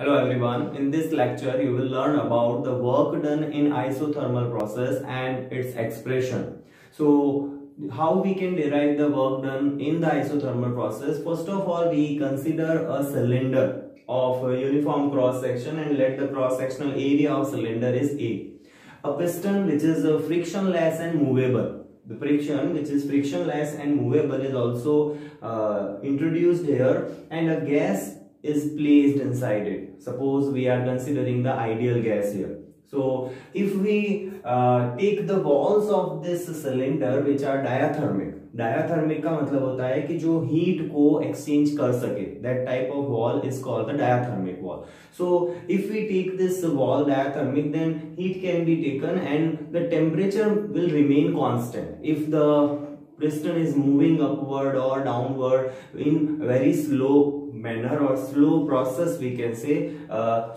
Hello everyone, in this lecture you will learn about the work done in isothermal process and its expression. So how we can derive the work done in the isothermal process? First of all, we consider a cylinder of a uniform cross section and let the cross sectional area of cylinder is A. A piston which is frictionless and movable. The friction which is frictionless and movable is also introduced here, and a gas is placed inside it. Suppose we are considering the ideal gas here. So if we take the walls of this cylinder which are diathermic, diathermic का मतलब होता है कि जो heat को exchange कर सके, that type of wall is called the diathermic wall. So if we take this wall diathermic, then heat can be taken and the temperature will remain constant if the piston is moving upward or downward in very slow manner or slow process, we can say.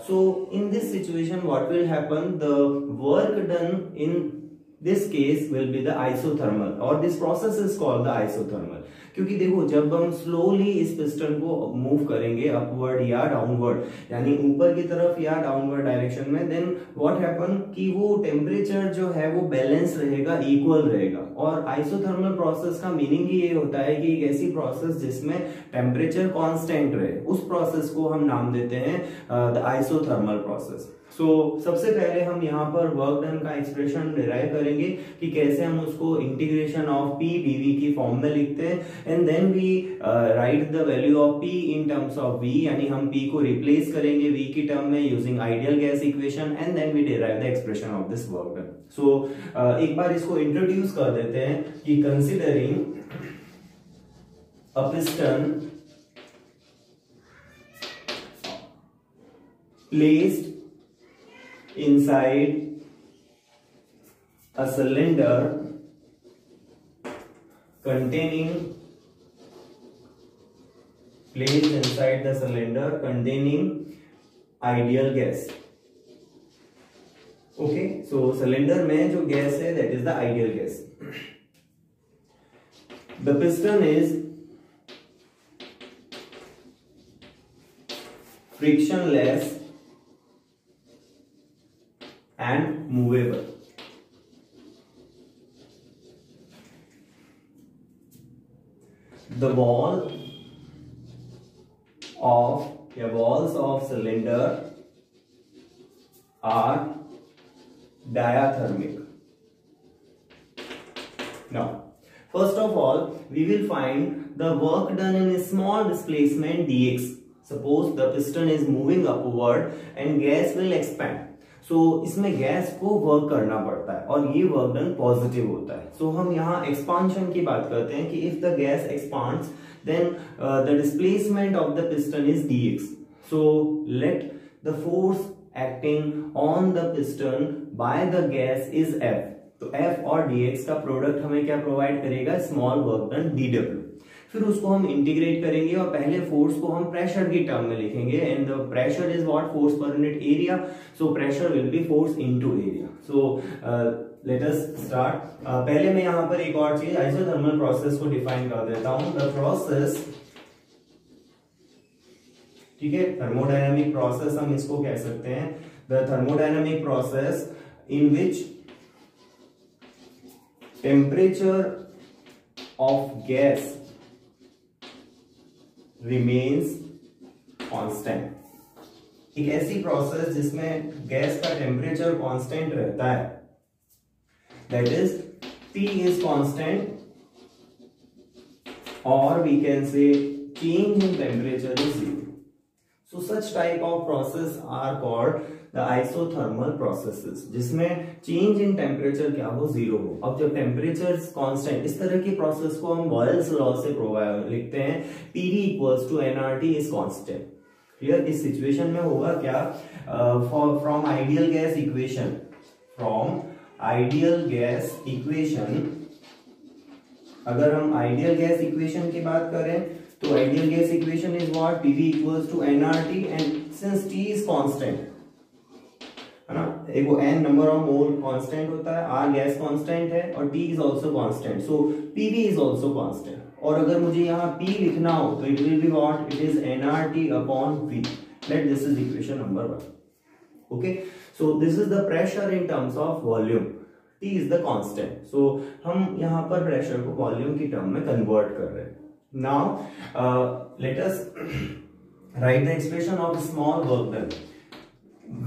So in this situation what will happen, the work done in this case will be the isothermal, or this process is called the isothermal. क्योंकि देखो जब हम slowly इस piston को move करेंगे upward या downward, यानी ऊपर की तरफ या डाउनवर्ड डायरेक्शन में, देन व्हाट हैपन कि वो टेम्परेचर जो है वो बैलेंस रहेगा, इक्वल रहेगा. और आइसोथर्मल प्रोसेस का मीनिंग ही ये होता है कि एक ऐसी प्रोसेस जिसमें टेम्परेचर कांस्टेंट रहे, उस प्रोसेस को हम नाम देते हैं द आइसोथर्मल प्रोसेस. सो सबसे पहले हम यहाँ पर वर्क डन का एक्सप्रेशन डिराइव करेंगे कि कैसे हम उसको इंटीग्रेशन ऑफ पी डीवी की फॉर्म में लिखते हैं, and then we write the value of P in terms of V, यानी हम पी को रिप्लेस करेंगे वी की टर्म में using ideal gas equation, and then we derive the expression of this work done. So एक बार इसको introduce कर देते हैं कि considering a piston placed inside a cylinder containing ideal gas. Okay, so cylinder में जो गैस है that is the ideal gas. The piston is frictionless and movable. The walls of cylinder are diathermic. Now, first of all, we will find the work done in a small displacement dx. Suppose the piston is moving upward and gas will expand. So इसमें gas को work करना पड़ता है और ये work done positive होता है. So हम यहाँ एक्सपांशन की बात करते हैं कि if the gas expands, then the displacement of the piston is dx. So let the force acting on the piston by the gas is F. तो F और dx का प्रोडक्ट हमें क्या प्रोवाइड करेगा? Small work done dw. फिर उसको हम integrate करेंगे और पहले फोर्स को हम प्रेशर की टर्म में लिखेंगे, and the pressure is what? Force per unit area. So pressure will be force into area. So let us start. पहले मैं यहाँ पर एक और चीज आइसोथर्मल प्रोसेस को डिफाइन कर देता हूं. द प्रोसेस, ठीक है, थर्मोडायनामिक प्रोसेस हम इसको कह सकते हैं. The thermodynamic process in which temperature of gas remains constant. एक ऐसी प्रोसेस जिसमें गैस का टेम्परेचर कांस्टेंट रहता है, that is P is constant, or we can say change in temperature is zero. So such type of process are called the isothermal processes, जिसमें change in temperature क्या हो? Zero हो. अब जब temperature constant, इस तरह की प्रोसेस को हम बॉयल्स लॉ से लिखते हैं. Pv equals to nRT is constant. Clear? इस सिचुएशन में होगा क्या? फ्रॉम आइडियल गैस इक्वेशन, अगर हम आइडियल गैस इक्वेशन की बात करें तो ideal gas equation is what? Pv equals to nRT, and since T is constant, है ना, एक वो n number of mole constant होता है, R गैस कांस्टेंट है और T is also constant, so Pv is also constant. और अगर मुझे यहाँ P लिखना हो तो it will be what? It is nRT upon V. Let this is equation number 1. Okay, so this is the pressure in terms of volume. T is the constant. So हम यहाँ पर pressure को volume की term में convert कर रहे हैं. Now let us write the expression of small work done.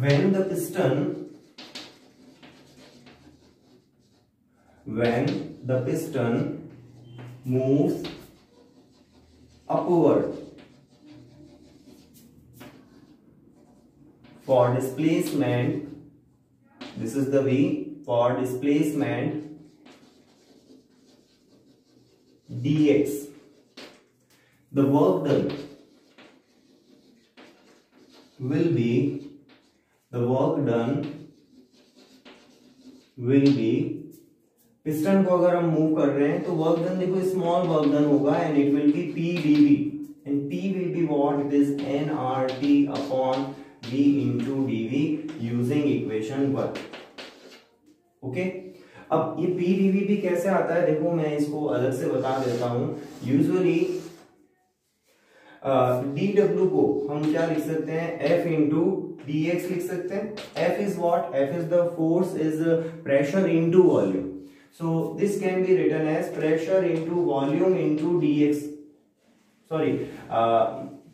When the piston moves upward for displacement, this is the V, for displacement dx, the work done will be piston को अगर हम move कर रहे हैं तो work done देखो small work done होगा and it will be P dV and P will be what? It is nRT upon V into dV using equation 1. Okay, अब ये P dV भी कैसे आता है देखो, मैं इसको अलग से बता देता हूं. यूजुअली dW को हम क्या लिख सकते हैं? F into dx लिख सकते हैं. F is what? F is the force, is pressure into volume. So this can be written as pressure into volume into dx. Sorry,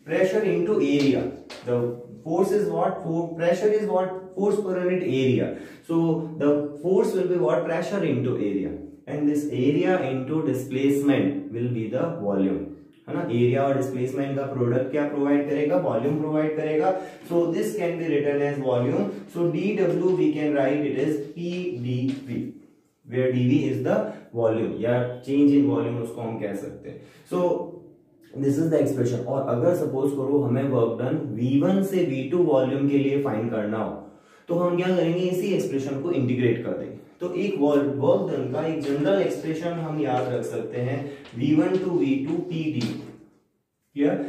pressure into area. The force is what? Pressure is what? Force per unit area. So the force will be what? Pressure into area, and this area into displacement will be the volume. है ना, area और displacement का product क्या provide करेगा? Volume provide करेगा. So this can be written as volume. So dW we can write it is P dV, where dV is the volume या change in volume उसको हम कह सकते हैं. So this is the expression. और अगर suppose करो हमें वर्क डन V1 से V2 वॉल्यूम के लिए फाइंड करना हो तो हम क्या करेंगे? इसी एक्सप्रेशन को इंटीग्रेट कर देंगे. तो एक वर्क डन का एक जनरल एक्सप्रेशन हम याद रख सकते हैं, V1 to V2 P dV. Clear?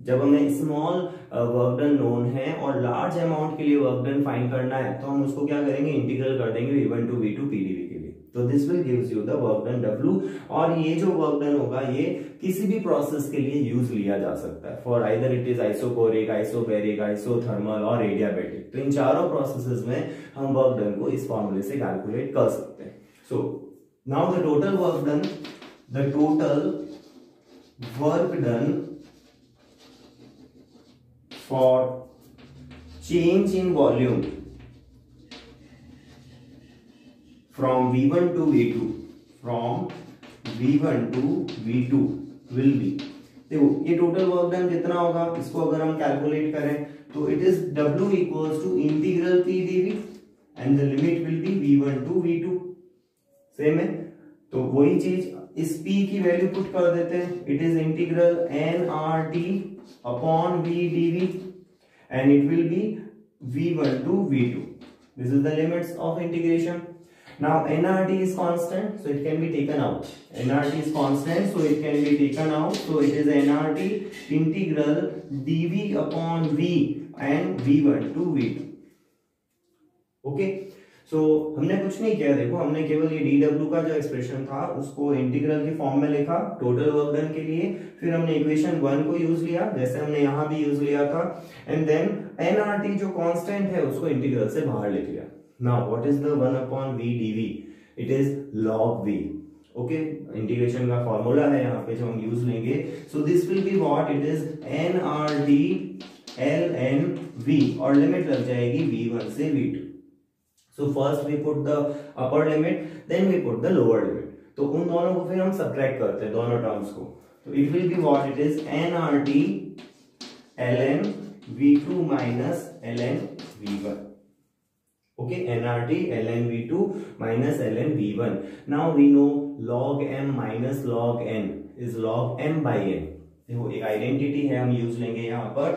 जब हमें स्मॉल वर्क डन नोन है और लार्ज अमाउंट के लिए वर्क डन फाइंड करना है तो हम उसको क्या करेंगे? इंटीग्रल कर देंगे V1 to V2 P dV के लिए. तो this will gives you the work done W. और ये जो वर्क डन होगा ये किसी भी प्रोसेस के लिए यूज लिया जा सकता है for either it is isochoric, isobaric, isothermal और एडियाबैटिक. तो इन चारों प्रोसेसेस में हम वर्क डन को इस फॉर्मूले से कैलकुलेट कर सकते हैं. So now the total work done for change in volume from V1 to V2 will be, देखो ये टोटल वर्क डन कितना होगा? इसको अगर हम कैलकुलेट करें तो it is W equals to integral P dV and the limit will be V1 to V2. Same है, तो वही चीज इस P की वैल्यू पुट कर देते हैं. It is integral nRT upon V dV and it will be V1 to V2. This is the limits of integration. Now nRT is constant, so it can be taken out. nRT is constant, so it can be taken out. So it is nRT integral dV upon V and V1 to V2. Okay? So हमने कुछ नहीं किया, देखो हमने केवल ये dW का जो एक्सप्रेशन था उसको इंटीग्रल की फॉर्म में लिखा टोटल वर्क डन के लिए. फिर हमने इक्वेशन 1 को यूज लिया जैसे हमने यहाँ भी यूज लिया था, एंड देन nRT जो कांस्टेंट है उसको इंटीग्रल से बाहर लिख लिया. Now what is the 1 upon V dV? It is log V. Okay, integration का फॉर्मूला है यहाँ पे जो हम यूज लेंगे. So this will be what? It is nRT ln V और लिमिट लग जाएगी V1 से V2. So first we put the upper limit, then we put the lower limit. तो उन दोनों को फिर हम सब्ट्रैक्ट करते हैं दोनों टर्म्स को. तो it will be what? It is nRT ln V2 minus ln V1. Okay, nRT ln V2 minus ln V1. Now we know log m minus log n is log m by n. देखो एक identity है हम use लेंगे यहाँ पर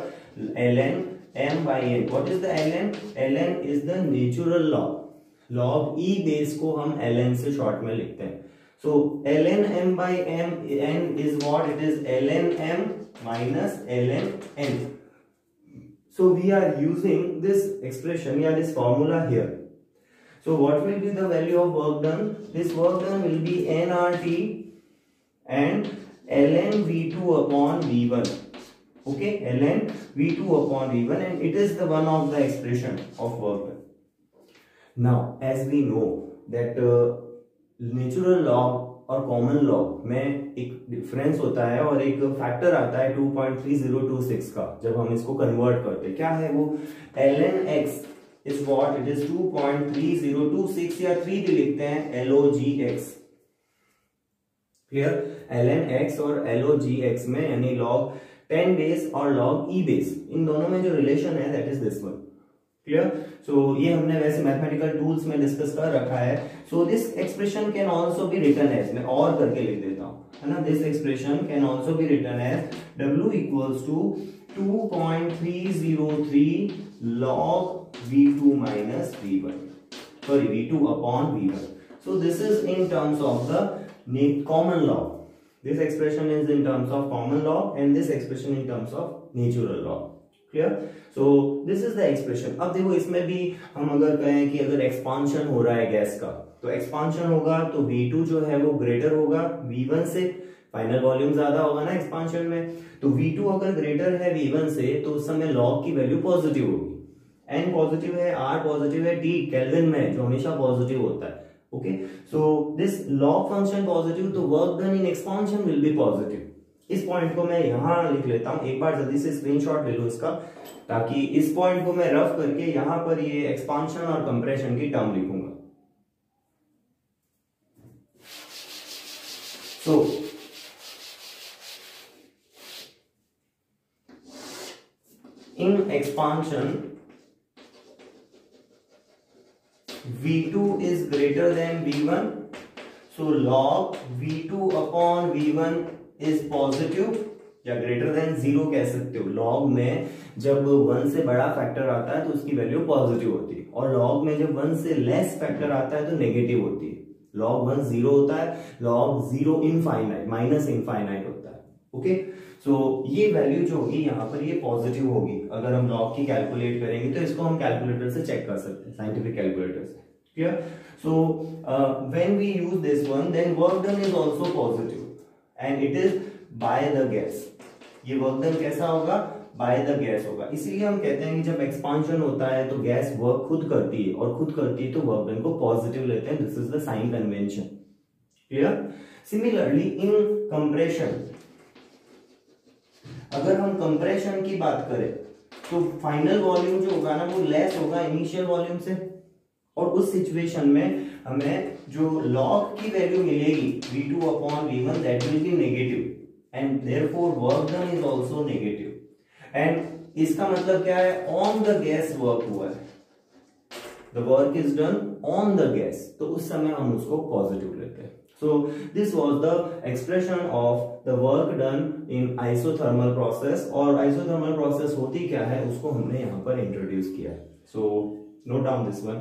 ln m by n. What is the ln? ln is the natural log. log e base को हम ln से शॉर्ट में लिखते हैं. So ln m by n is what? It is ln m minus ln n. So we are using this expression, yeah, this formula here. So what will be the value of work done? This work done will be nRT and ln V2 upon V1. Okay, ln V2 upon V1, and it is the one of the expression of work done. Now, as we know that natural log और common log में एक difference होता है और एक factor आता है 2.3026 का जब हम इसको कन्वर्ट करते हैं. क्या है वो? ln x is what? It is 2.3026 या 3 भी लिखते हैं logx. क्लियर? ln x और logx में यानी log 10 बेस और log e बेस, इन दोनों में जो रिलेशन है that is this one. Clear? So ये हमने वैसे मैथमेटिकल टूल्स में डिस्कस कर रखा है. So this expression can also be written as, मैं और करके लिख देता हूं, है ना. This expression can also be written as w equals to 2.303 log v2 minus v1, sorry v2 upon v1. So this is in terms of the common log. This expression is in terms of common log and this expression in terms of natural log. Clear? So this is the expression. अब देखो इसमें भी हम अगर कहें कि अगर expansion हो रहा है गैस का, तो एक्सपांशन होगा तो V2 जो है वो ग्रेटर होगा V1 से. फाइनल वॉल्यूम ज्यादा होगा ना एक्सपांशन में, तो V2 अगर ग्रेटर है V1 से तो उस समय लॉग की वैल्यू पॉजिटिव होगी. N पॉजिटिव है, R पॉजिटिव है, T केल्विन में जो हमेशा पॉजिटिव होता है. Okay, so this log function positive, तो work done in expansion will be positive. इस पॉइंट को मैं यहां लिख लेता हूं, एक बार जल्दी से स्क्रीनशॉट ले लो इसका, ताकि इस पॉइंट को मैं रफ करके यहां पर ये एक्सपांशन और कंप्रेशन की टर्म लिखूंगा. सो in expansion V2 is greater than V1, so log V2 upon V1 is positive या greater than 0 कह सकते हो. log में जब 1 से बड़ा फैक्टर आता है तो उसकी वैल्यू पॉजिटिव होती है, और log में जब 1 से लेस फैक्टर आता है तो नेगेटिव होती है. log 1 0 होता है, log 0 इनफाइनाइट माइनस इनफाइनाइट होता है. ओके, सो ये वैल्यू जो होगी यहाँ पर ये पॉजिटिव होगी. अगर हम लॉग की कैलकुलेट करेंगे तो इसको हम कैलकुलेटर से चेक कर सकते हैं, साइंटिफिक कैलकुलेटर से. Clear? So when we use this one then work done is also positive and it is by the gas. ये वर्क डन कैसा होगा? बाय द गैस होगा. इसीलिए हम कहते हैं कि जब एक्सपांशन होता है तो गैस वर्क खुद करती है, और खुद करती है तो वर्क डन को पॉजिटिव लेते हैं. This is the sign convention. Clear? Similarly in compression, अगर हम कंप्रेशन की बात करें तो फाइनल वॉल्यूम जो होगा ना वो लेस होगा इनिशियल वॉल्यूम से, और उस सिचुएशन में हमें जो लॉग की वैल्यू मिलेगी V2 upon V1 that will be negative and therefore work done is also negative. And इसका मतलब क्या है? ऑन द गैस वर्क हुआ है, the work is done on the gas, तो उस समय हम उसको पॉजिटिव लेते हैं. So this was the expression of the work done in isothermal process, और isothermal process होती क्या है उसको हमने यहाँ पर इंट्रोड्यूस किया है. So note down this one.